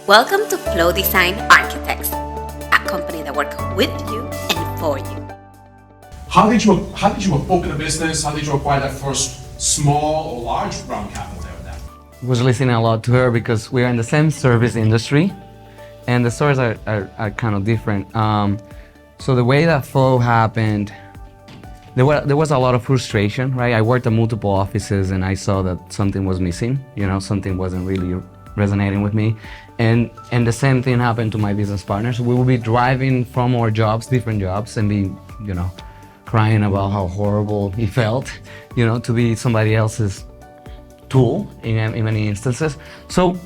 Welcome to Flow Design Architects, a company that works with you and for you. How did you open a business? How did you acquire that first small or large round capital there with that? I was listening a lot to her because we're in the same service industry and the stories are kind of different. So the way that flow happened, there was a lot of frustration, right? I worked at multiple offices and I saw that something was missing, something wasn't really resonating with me. And the same thing happened to my business partners. We would be driving from our jobs, different jobs, and be, crying about how horrible it felt, to be somebody else's tool in many instances. So,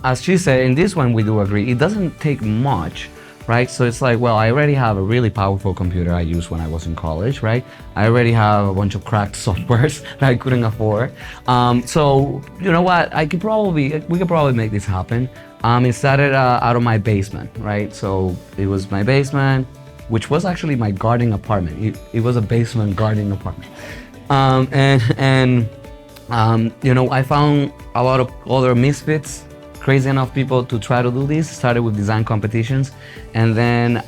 as she said, in this one we do agree, it doesn't take much, right? So it's like, well, I already have a really powerful computer I used when I was in college, right? I already have a bunch of cracked softwares that I couldn't afford. So you know what? We could probably make this happen. It started out of my basement, right? So it was my basement, which was actually my gardening apartment. It was a basement gardening apartment. I found a lot of other misfits, crazy enough people to try to do this. Started with design competitions, and then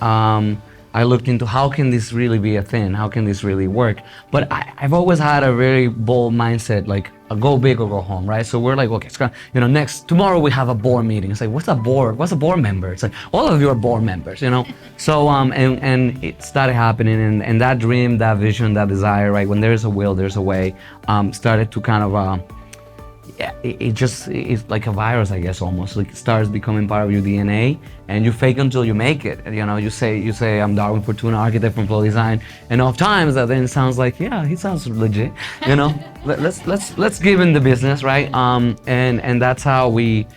I looked into how can this really be a thing? How can this really work? But I've always had a very bold mindset, like a go big or go home, right? So we're like, okay, tomorrow we have a board meeting. It's like, what's a board? What's a board member? It's like, all of you are board members, So and it started happening, and that dream, that vision, that desire, right? When there's a will, there's a way. Started to kind of it's like a virus, I guess, almost. Like it starts becoming part of your DNA, and you fake until you make it. You say I'm Darguin Fortuna, architect from Flow Design, and oft times that then sounds like, yeah, he sounds legit. Let's give him the business, right? And that's how we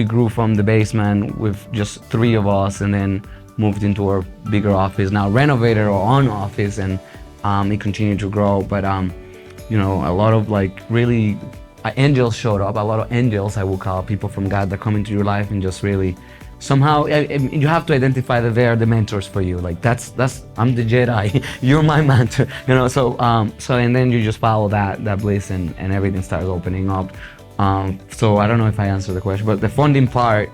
grew from the basement with just 3 of us, and then moved into our bigger office. Now renovated our own office, and it continued to grow. But a lot of really. Angels showed up, a lot of angels, I will call people from God that come into your life and just really somehow you have to identify that they are the mentors for you. Like that's I'm the Jedi, you're my mentor, so and then you just follow that bliss, and everything starts opening up. So I don't know if I answered the question, but the funding part,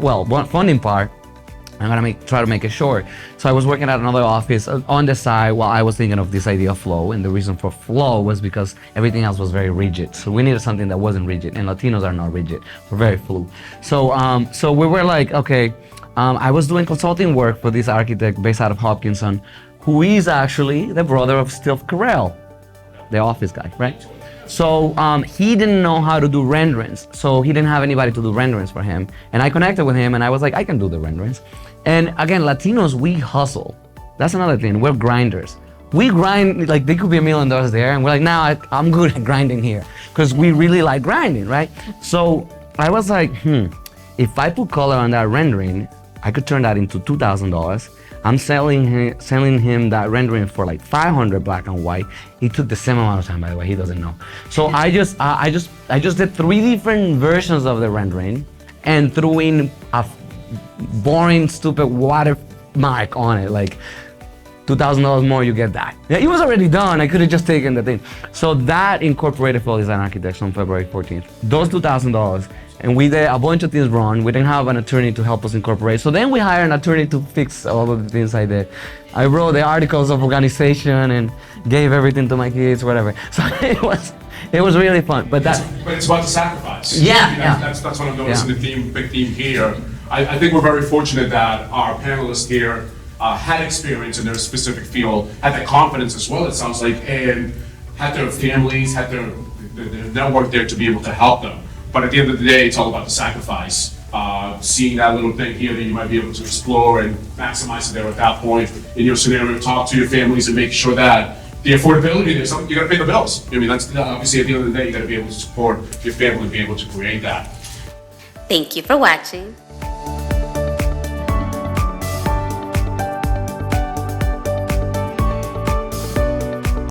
I'm gonna try to make it short. So I was working at another office on the side while I was thinking of this idea of flow, and the reason for flow was because everything else was very rigid. So we needed something that wasn't rigid, and Latinos are not rigid. We're very fluid. So we were like, okay, I was doing consulting work for this architect based out of Hopkinton, who is actually the brother of Steve Carell, the Office guy, right? So he didn't know how to do renderings, so he didn't have anybody to do renderings for him. And I connected with him, and I was like, I can do the renderings. And again, Latinos, we hustle. That's another thing. We're grinders. We grind, like, there could be $1 million there, and we're like, nah, I'm good at grinding here, because we really like grinding, right? So I was like, if I put color on that rendering, I could turn that into $2,000. I'm selling him that rendering for like $500 black and white. It took the same amount of time, by the way. He doesn't know. So I just did 3 different versions of the rendering and threw in a boring, stupid watermark on it, like $2,000 more, you get that. Yeah, it was already done. I could have just taken the thing. So that incorporated Flow Design Architects on February 14th. Those $2,000. And we did a bunch of things wrong. We didn't have an attorney to help us incorporate. So then we hired an attorney to fix all of the things I did. I wrote the articles of organization and gave everything to my kids, whatever. So it was really fun. But it's about the sacrifice. Yeah. That's what I'm noticing. The big theme here. I think we're very fortunate that our panelists here had experience in their specific field, had the confidence as well, it sounds like, and had their families, had their network there to be able to help them. But at the end of the day, it's all about the sacrifice. Seeing that little thing here that you might be able to explore and maximize it there at that point in your scenario, talk to your families and make sure that the affordability, there's something, you gotta pay the bills. I mean, that's obviously at the end of the day, you gotta be able to support your family and be able to create that. Thank you for watching.